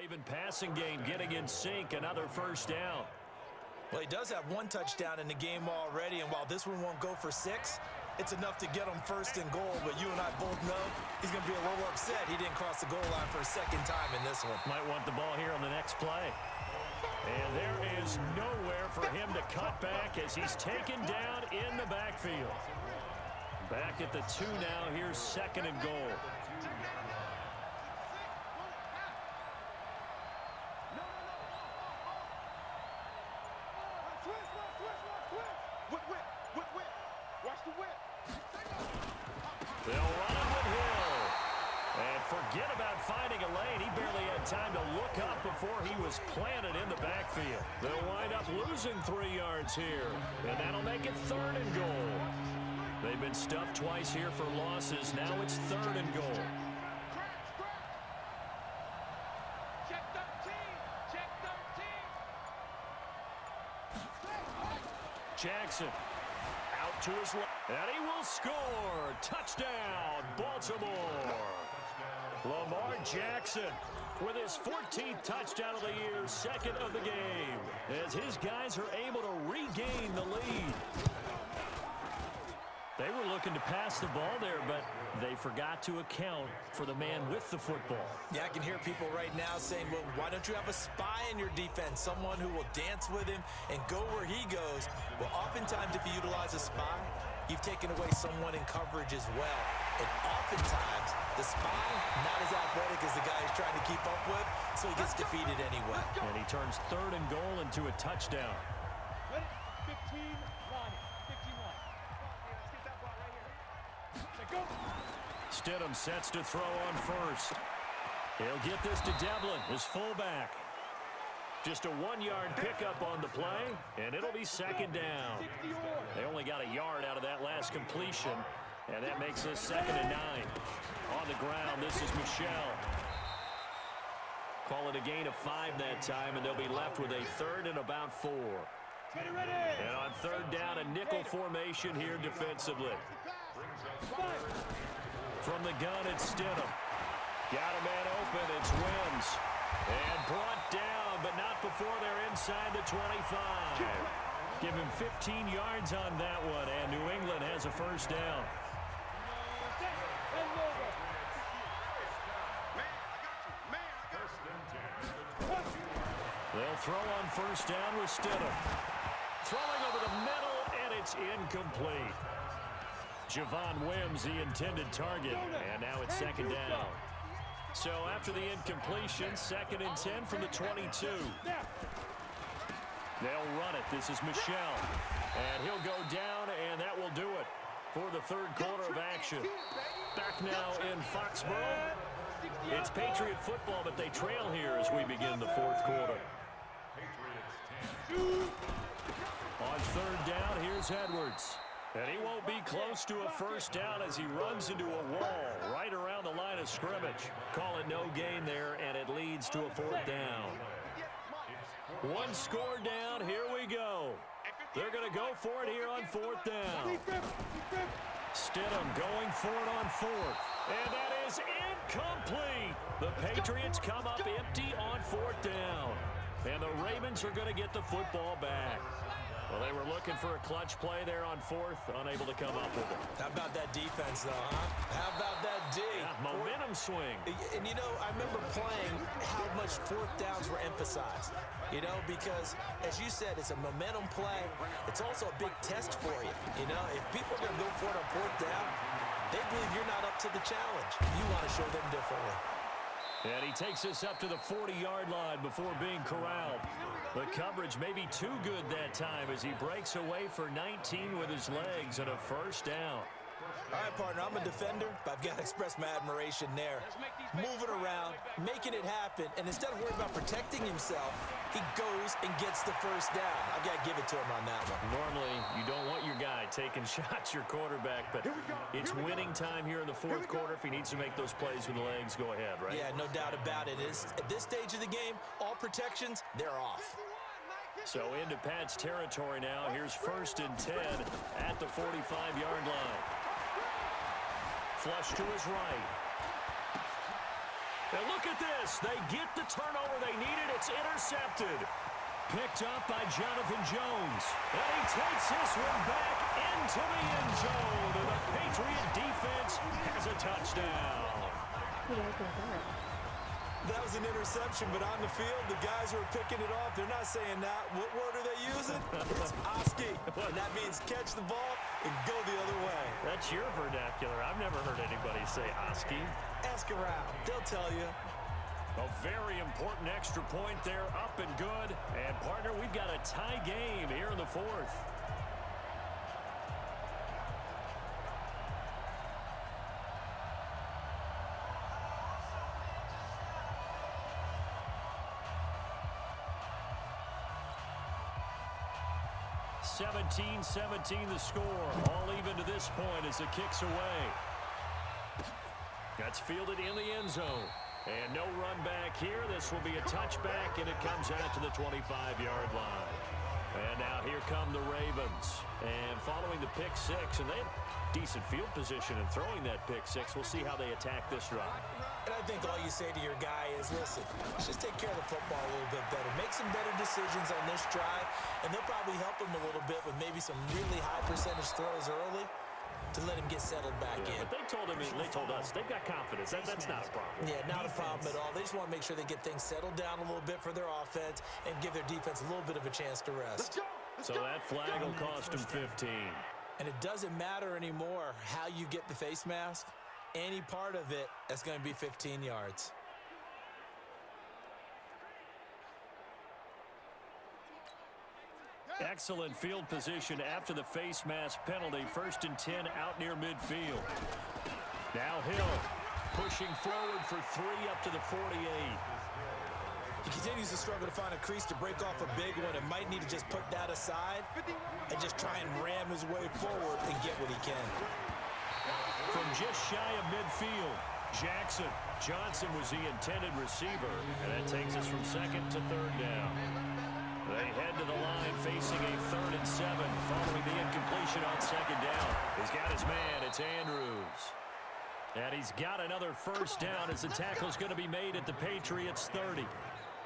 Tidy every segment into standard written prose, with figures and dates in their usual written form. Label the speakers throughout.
Speaker 1: Raven passing game getting in sync. Another first down.
Speaker 2: Well, he does have one touchdown in the game already, and while this one won't go for 6, it's enough to get him first and goal. But you and I both know he's going to be a little upset he didn't cross the goal line for a second time in this one.
Speaker 1: Might want the ball here on the next play. And there is nowhere for him to cut back as he's taken down in the backfield. Back at the 2 now. Here's second and goal. They'll run it with Hill. And forget about finding a lane. He barely had time to look up before he was planted in the backfield. They'll wind up losing 3 yards here. And that'll make it third and goal. They've been stuffed twice here for losses. Now it's third and goal. Jackson out to his left, and he will score. Touchdown, Baltimore. Lamar Jackson with his 14th touchdown of the year, second of the game, as his guys are able to regain the lead. They were looking to pass the ball there, but they forgot to account for the man with the football.
Speaker 2: Yeah, I can hear people right now saying, well, why don't you have a spy in your defense, someone who will dance with him and go where he goes? Well, oftentimes if you utilize a spy, you've taken away someone in coverage as well. And oftentimes, the spy, not as athletic as the guy he's trying to keep up with, so he gets defeated anyway.
Speaker 1: And he turns third and goal into a touchdown.
Speaker 3: 15-1.
Speaker 1: Stidham sets to throw on first. He'll get this to Devlin, his fullback. Just a 1-yard pickup on the play, and it'll be second down. They only got a yard out of that last completion, and that makes this second and 9. On the ground, this is Michel. Call it a gain of 5 that time, and they'll be left with a third and about 4. And on third down, a nickel formation here defensively. From the gun, it's Stidham. Got a man open, it's Wims. And brought down, but not before they're inside the 25. Give him 15 yards on that one, and New England has a first down. They'll throw on first down with Stidham. Throwing over the middle, and it's incomplete. Javon Wims, the intended target, and now it's second down. So after the incompletion, second and 10 from the 22. They'll run it. This is Michel. And he'll go down, and that will do it for the third quarter of action. Back now in Foxborough. It's Patriot football, but they trail here as we begin the fourth quarter. On third down, here's Edwards. And he won't be close to a first down as he runs into a wall right around the line of scrimmage. Call it no gain there, and it leads to a fourth down. One score down. Here we go. They're going to go for it here on fourth down. Stidham going for it on fourth. And that is incomplete. The Patriots come up empty on fourth down. And the Ravens are going to get the football back. Well, they were looking for a clutch play there on fourth, unable to come up with it.
Speaker 2: How about that defense, though, huh? How about that D?
Speaker 1: Yeah, momentum swing.
Speaker 2: And, you know, I remember playing how much fourth downs were emphasized. You know, because, as you said, it's a momentum play. It's also a big test for you. You know, if people are going to go for it on fourth down, they believe you're not up to the challenge. You want to show them differently.
Speaker 1: And he takes us up to the 40-yard line before being corralled. The coverage may be too good that time as he breaks away for 19 with his legs and a first down.
Speaker 2: All right, partner, I'm a defender, but I've got to express my admiration there. Moving around, making it happen, and instead of worrying about protecting himself, he goes and gets the first down. I've got to give it to him on that one.
Speaker 1: Normally, you don't want your guy taking shots, your quarterback, but it's winning time here in the fourth quarter. If he needs to make those plays with the legs, go ahead, right?
Speaker 2: Yeah, no doubt about it. At this stage of the game, all protections, they're off.
Speaker 1: So into Pat's territory now. Here's first and 10 at the 45-yard line. Flush to his right. And look at this. They get the turnover they needed. It's intercepted. Picked up by Jonathan Jones. And he takes this one back into the end zone. And the Patriot defense has a touchdown.
Speaker 2: That was an interception, but on the field, the guys who are picking it off, they're not saying that. What word are they using? It's Oski. And that means catch the ball and go the other way.
Speaker 1: That's your vernacular. I've never heard anybody say Oski.
Speaker 2: Ask around. They'll tell you.
Speaker 1: A very important extra point there, up and good. And, partner, we've got a tie game here in the fourth. (17-17) the score. All even to this point as the kick's away. That's fielded in the end zone. And no run back here. This will be a touchback, and it comes out to the 25-yard line. And now here come the Ravens. And following the pick six, and they have decent field position in throwing that pick six. We'll see how they attack this drive.
Speaker 2: And I think all you say to your guy is, listen, let's just take care of the football a little bit better. Make some better decisions on this drive, and they'll probably help him a little bit with maybe some really high percentage throws early to let him get settled back in.
Speaker 1: But they told us they've got confidence. That's not a problem.
Speaker 2: Yeah, not a problem at all. They just want to make sure they get things settled down a little bit for their offense and give their defense a little bit of a chance to rest.
Speaker 1: So that flag will cost them 15.
Speaker 2: And it doesn't matter anymore how you get the face mask. Any part of it, that's going to be 15 yards.
Speaker 1: Excellent field position after the face mask penalty. 1st and 10 out near midfield. Now Hill pushing forward for 3 up to the 48.
Speaker 2: He continues to struggle to find a crease to break off a big one and might need to just put that aside and just try and ram his way forward and get what he can.
Speaker 1: From just shy of midfield, Jackson. Johnson was the intended receiver, and that takes us from 2nd to 3rd down. They head to the line facing a 3rd and 7 following the incompletion on 2nd down. He's got his man. It's Andrews. And he's got another 1st down as the tackle's going to be made at the Patriots' 30.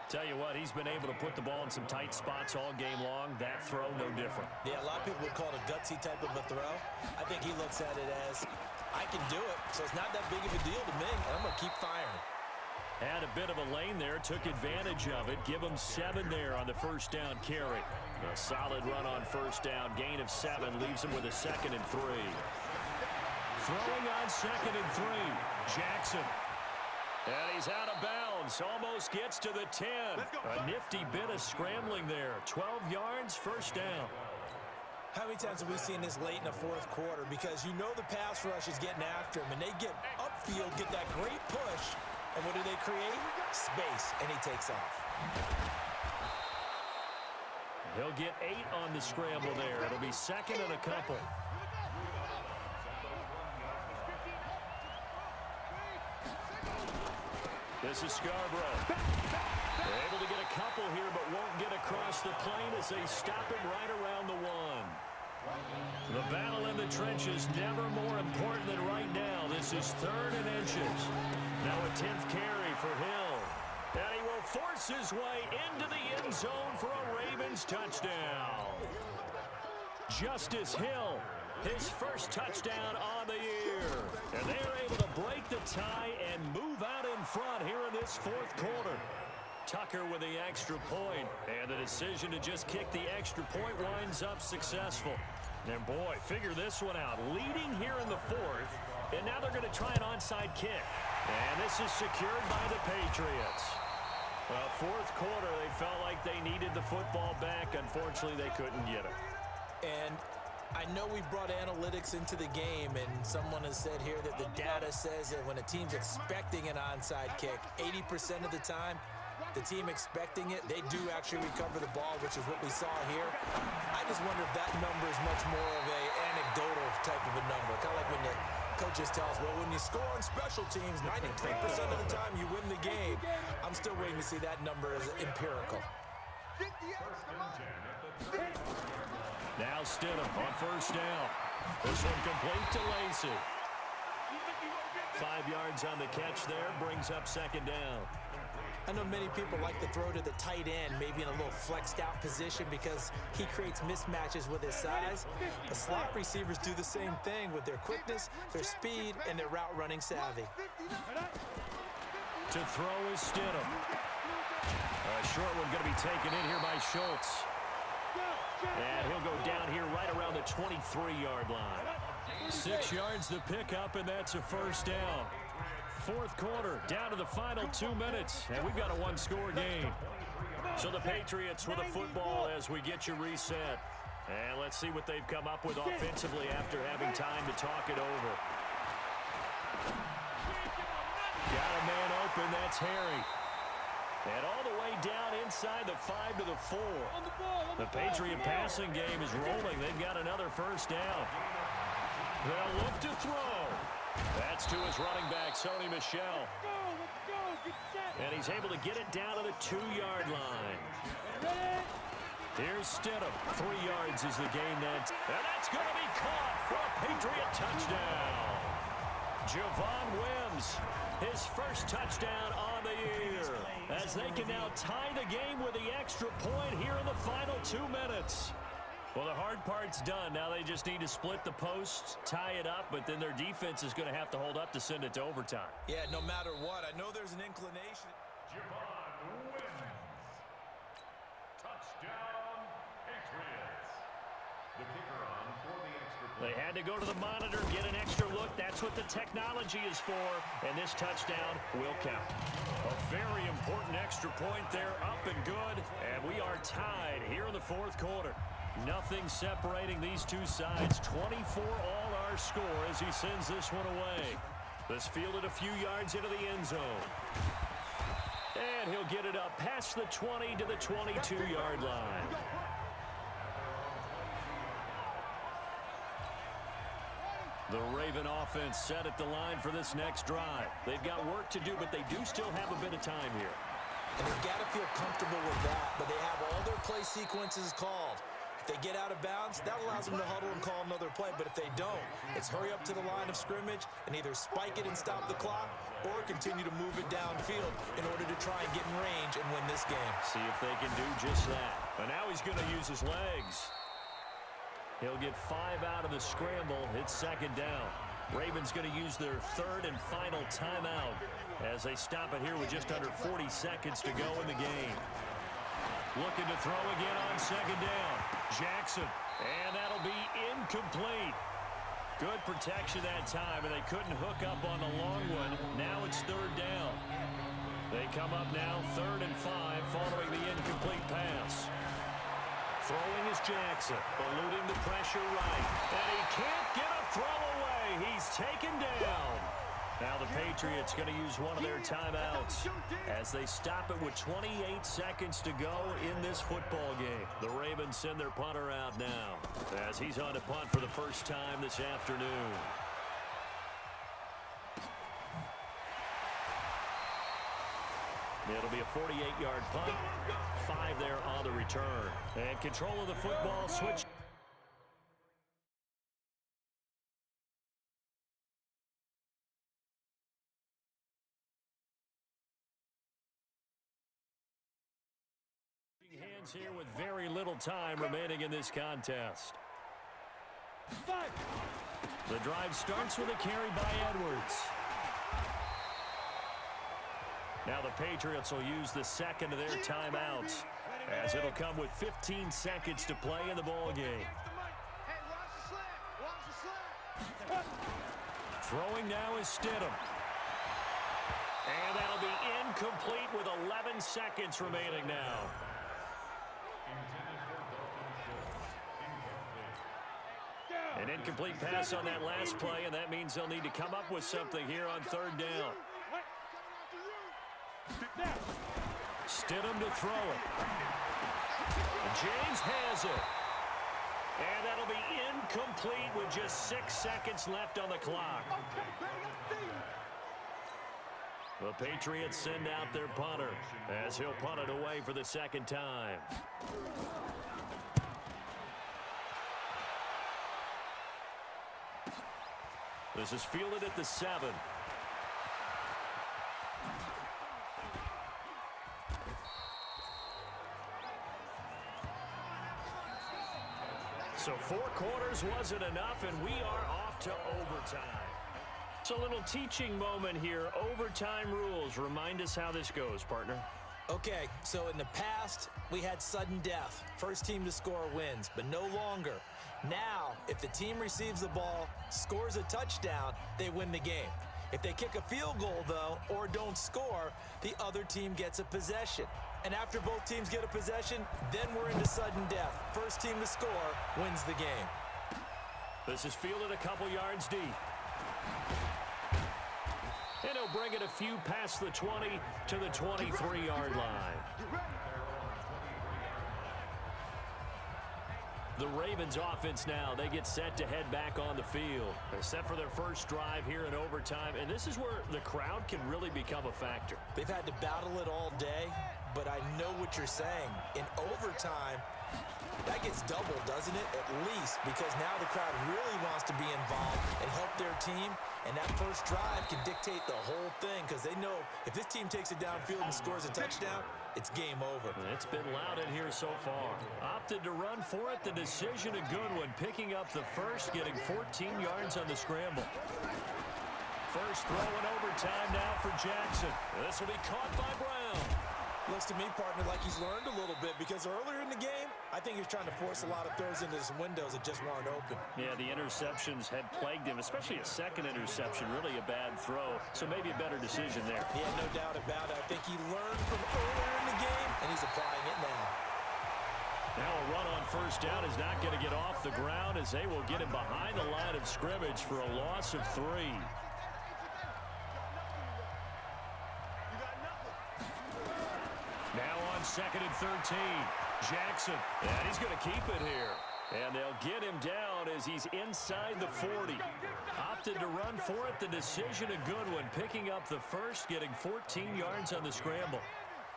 Speaker 1: Tell you what, he's been able to put the ball in some tight spots all game long. That throw, no different.
Speaker 2: Yeah, a lot of people would call it a gutsy type of a throw. I think he looks at it as, I can do it, so it's not that big of a deal to me, and I'm going to keep firing.
Speaker 1: Had a bit of a lane there, took advantage of it. Give him 7 there on the 1st down carry. A solid run on 1st down, gain of 7, leaves him with a 2nd and 3. Throwing on 2nd and 3, Jackson. And he's out of bounds, almost gets to the 10. A nifty bit of scrambling there. 12 yards, 1st down.
Speaker 2: How many times have we seen this late in the 4th quarter? Because you know the pass rush is getting after him, and they get upfield, get that great push, and what do they create? Space, and he takes off.
Speaker 1: He'll get 8 on the scramble there. It'll be 2nd and a couple. This is Scarborough. They're able to get a couple here, but won't get across the plane as they stop him right around the 1. The battle in the trenches never more important than right now. This is 3rd and inches. Now a 10th carry for Hill. And he will force his way into the end zone for a Ravens touchdown. Justice Hill, his 1st touchdown on the year. And they're able to break the tie and move out in front here in this 4th quarter. Tucker with the extra point, and the decision to just kick the extra point winds up successful. And boy, figure this one out. Leading here in the 4th, and now they're going to try an onside kick. And this is secured by the Patriots. Well, 4th quarter, they felt like they needed the football back. Unfortunately, they couldn't get it.
Speaker 2: And I know we brought analytics into the game, and someone has said here that the data says that when a team's expecting an onside kick, 80% of the time, the team expecting it, they do actually recover the ball, which is what we saw here. I just wonder if that number is much more of a anecdotal type of a number. Kind of like when the coaches tell us, well, when you score on special teams, 93% of the time you win the game. I'm still waiting to see that number as empirical.
Speaker 1: Now Stidham on 1st down. This one complete to Lacy. 5 yards on the catch there, brings up second down.
Speaker 2: I know many people like to throw to the tight end, maybe in a little flexed out position because he creates mismatches with his size. The slot receivers do the same thing with their quickness, their speed, and their route running savvy.
Speaker 1: To throw is Stidham. A short one going to be taken in here by Schultz. And he'll go down here right around the 23-yard line. 6 yards the pickup, and that's a first down. Fourth quarter, down to the final 2 minutes, and we've got a one-score game. So the Patriots with a football as we get you reset. And let's see what they've come up with offensively after having time to talk it over. Got a man open, that's Harry. And all the way down inside the 5 to the 4. The Patriot passing game is rolling. They've got another first down. They'll look to throw. That's to his running back, Sony Michel. And he's able to get it down to the 2-yard line. Here's Stidham. 3 yards is the gain net. And that's going to be caught for a Patriot touchdown. Javon Wims, his first touchdown on the year, as they can now tie the game with the extra point here in the final 2 minutes. Well, the hard part's done. Now they just need to split the posts, tie it up, but then their defense is going to have to hold up to send it to overtime.
Speaker 2: Yeah, no matter what, I know there's an inclination.
Speaker 3: Javon Wims. Touchdown, Patriots. The kicker on for the extra point.
Speaker 1: They had to go to the monitor, get an extra look. That's what the technology is for, and this touchdown will count. A very important extra point there, up and good, and we are tied here in the fourth quarter. Nothing separating these two sides. 24 all our score as he sends this one away. This fielded a few yards into the end zone. And he'll get it up past the 20 to the 22-yard line. The Raven offense set at the line for this next drive. They've got work to do, but they do still have a bit of time here.
Speaker 2: And they've got to feel comfortable with that, but they have all their play sequences called. If they get out of bounds, that allows them to huddle and call another play. But if they don't, it's hurry up to the line of scrimmage and either spike it and stop the clock or continue to move it downfield in order to try and get in range and win this game.
Speaker 1: See if they can do just that. And now he's going to use his legs. He'll get 5 out of the scramble. It's second down. Ravens going to use their third and final timeout as they stop it here with just under 40 seconds to go in the game. Looking to throw again on second down. Jackson, and that'll be incomplete. Good protection that time, and they couldn't hook up on the long one. Now it's third down. They come up now 3rd and 5 following the incomplete pass. Throwing is Jackson, eluding the pressure right. And he can't get a throw away. He's taken down. Now the Patriots going to use one of their timeouts as they stop it with 28 seconds to go in this football game. The Ravens send their punter out now as he's on to punt for the first time this afternoon. It'll be a 48-yard punt, 5 there on the return. And control of the football switch. Hands here with very little time remaining in this contest. The drive starts with a carry by Edwards. Now the Patriots will use the second of their timeouts as it'll come with 15 seconds to play in the ball game. Throwing now is Stidham. And that'll be incomplete with 11 seconds remaining now. An incomplete pass on that last play, and that means they'll need to come up with something here on third down. Stidham to throw it. James has it. And that'll be incomplete with just 6 seconds left on the clock. The Patriots send out their punter as he'll punt it away for the second time. This is fielded at the 7. So 4 quarters wasn't enough, and we are off to overtime. So a little teaching moment here. Overtime rules. Remind us how this goes, partner.
Speaker 2: Okay, so in the past, we had sudden death. First team to score wins, but no longer. Now, if the team receives the ball, scores a touchdown, they win the game. If they kick a field goal, though, or don't score, the other team gets a possession. And after both teams get a possession, then we're into sudden death. First team to score wins the game.
Speaker 1: This is fielded a couple yards deep. And he'll bring it a few past the 20 to the 23-yard line. The Ravens offense now, they get set to head back on the field. They're set for their first drive here in overtime, and this is where the crowd can really become a factor.
Speaker 2: They've had to battle it all day, but I know what you're saying. In overtime, that gets doubled, doesn't it? At least, because now the crowd really wants to be involved and help their team, and that first drive can dictate the whole thing because they know if this team takes it downfield and scores a touchdown, it's game over.
Speaker 1: It's been loud in here so far. Opted to run for it. The decision a good one. Picking up the first, getting 14 yards on the scramble. First throw in overtime now for Jackson. This will be caught by Brown.
Speaker 2: Looks to me, partner, like he's learned a little bit because earlier in the game, I think he was trying to force a lot of throws into some windows that just weren't open.
Speaker 1: Yeah, the interceptions had plagued him, especially a second interception, really a bad throw. So maybe a better decision there.
Speaker 2: Yeah, no doubt about it. I think he learned from earlier in the game, and he's applying it now.
Speaker 1: Now a run on first down is not going to get off the ground as they will get him behind the line of scrimmage for a loss of 3. Now on 2nd and 13, Jackson, and he's going to keep it here. And they'll get him down as he's inside the 40. Opted to run for it. The decision a good one. Picking up the first, getting 14 yards on the scramble.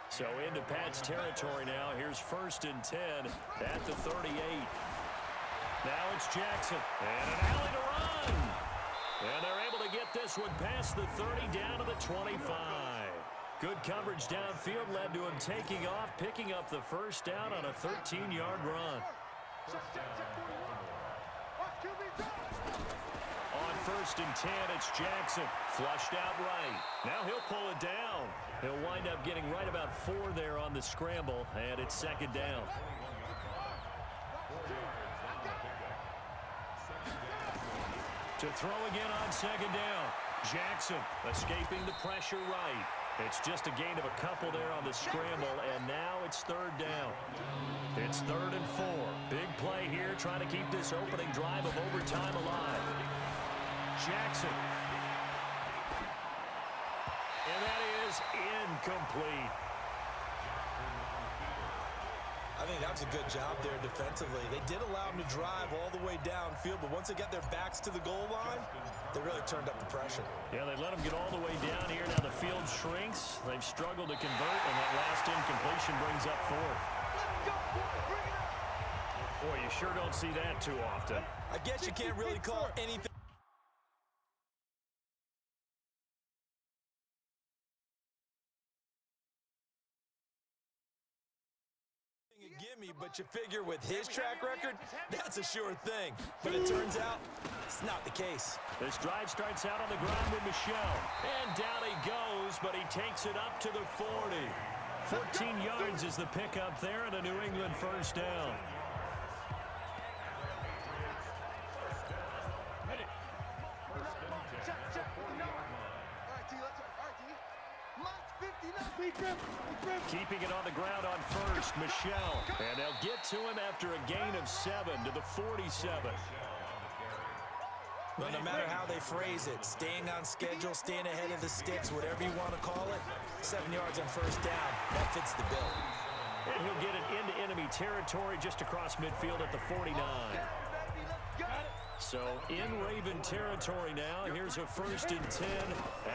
Speaker 1: So into Pat's territory now. Here's 1st and 10 at the 38. Now it's Jackson. And an alley to run. And they're able to get this one past the 30 down to the 25. Good coverage downfield led to him taking off, picking up the first down on a 13-yard run. On 1st and 10, it's Jackson. Flushed out right. Now he'll pull it down. He'll wind up getting right about 4 there on the scramble, and it's 2nd down. To throw again on 2nd down. Jackson escaping the pressure right. It's just a gain of a couple there on the scramble, and now it's 3rd down. It's 3rd and 4. Big play here, trying to keep this opening drive of overtime alive. Jackson. And that is incomplete.
Speaker 2: I think that was a good job there defensively. They did allow him to drive all the way downfield, but once they got their backs to the goal line, they really turned up the pressure.
Speaker 1: Yeah, they let him get all the way down here. Now the field shrinks. They've struggled to convert, and that last incompletion brings up 4th. Boy, you sure don't see that too often.
Speaker 2: I guess you can't really call anything a gimme, but you figure with his track record, that's a sure thing. But it turns out, it's not the case.
Speaker 1: This drive starts out on the ground with Michel. And down he goes, but he takes it up to the 40. 14 yards is the pickup there and a New England first down. Keeping it on the ground on first, Michel. And they'll get to him after a gain of 7 to the 47.
Speaker 2: Well, no matter how they phrase it, staying on schedule, staying ahead of the sticks, whatever you want to call it, 7 yards on first down, that fits the bill.
Speaker 1: And he'll get it into enemy territory just across midfield at the 49. So in Raven territory now. Here's a 1st and 10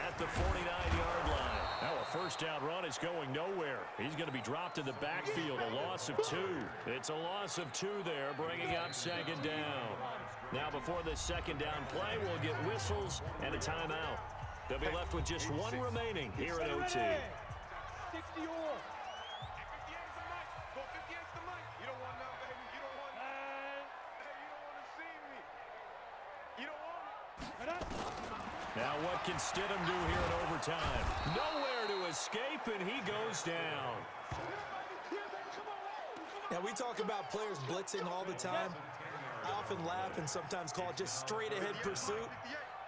Speaker 1: at the 49-yard line. Now a first down run is going nowhere. He's going to be dropped in the backfield. A loss of 2. It's a loss of 2 there, bringing up 2nd down. Now before this 2nd down play, we'll get whistles and a timeout. They'll be left with just 1 remaining here at OT. Now what can Stidham do here in overtime? Nowhere to escape, and he goes down.
Speaker 2: Now, we talk about players blitzing all the time. I often laugh and sometimes call it just straight-ahead pursuit.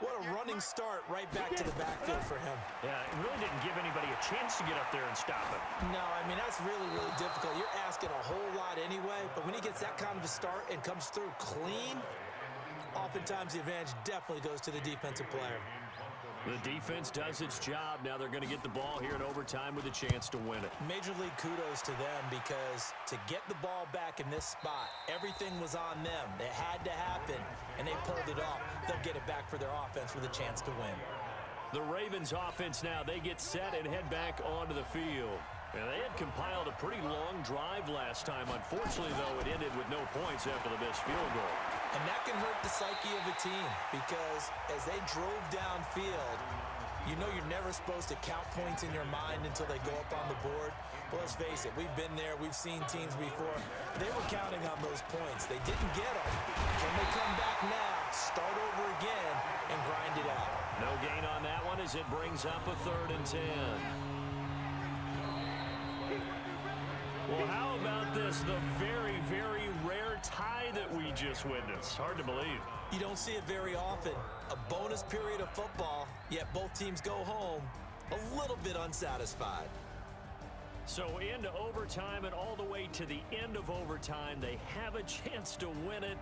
Speaker 2: What a running start right back to the backfield for him.
Speaker 1: Yeah, it really didn't give anybody a chance to get up there and stop him.
Speaker 2: No, I mean, that's really, really difficult. You're asking a whole lot anyway, but when he gets that kind of a start and comes through clean, oftentimes the advantage definitely goes to the defensive player.
Speaker 1: The defense does its job. Now they're going to get the ball here in overtime with a chance to win it.
Speaker 2: Major league kudos to them because to get the ball back in this spot, everything was on them. It had to happen, and they pulled it off. They'll get it back for their offense with a chance to win.
Speaker 1: The Ravens offense now, they get set and head back onto the field. And they had compiled a pretty long drive last time. Unfortunately, though, it ended with no points after the missed field goal.
Speaker 2: And that can hurt the psyche of a team because as they drove downfield, you know you're never supposed to count points in your mind until they go up on the board. But let's face it, we've been there. We've seen teams before. They were counting on those points. They didn't get them. Can they come back now, start over again, and grind it out?
Speaker 1: No gain on that one as it brings up a 3rd and 10. Well, how about this? The very, very rare tie that we just witnessed. Hard to believe.
Speaker 2: You don't see it very often. A bonus period of football, yet both teams go home a little bit unsatisfied.
Speaker 1: So into overtime and all the way to the end of overtime, they have a chance to win it.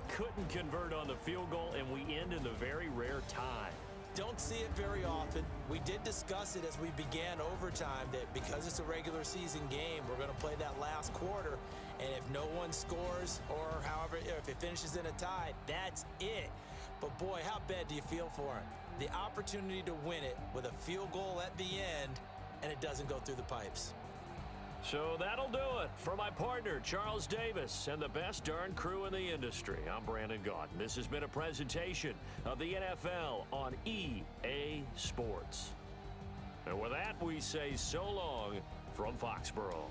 Speaker 1: Couldn't convert on the field goal, and we end in the very rare tie.
Speaker 2: Don't see it very often. We did discuss it as we began overtime that because it's a regular season game, we're going to play that last quarter. And if no one scores or however, if it finishes in a tie, that's it. But boy, how bad do you feel for him? The opportunity to win it with a field goal at the end, and it doesn't go through the pipes.
Speaker 1: So that'll do it for my partner, Charles Davis, and the best darn crew in the industry. I'm Brandon Gaudin. This has been a presentation of the NFL on EA Sports. And with that, we say so long from Foxborough.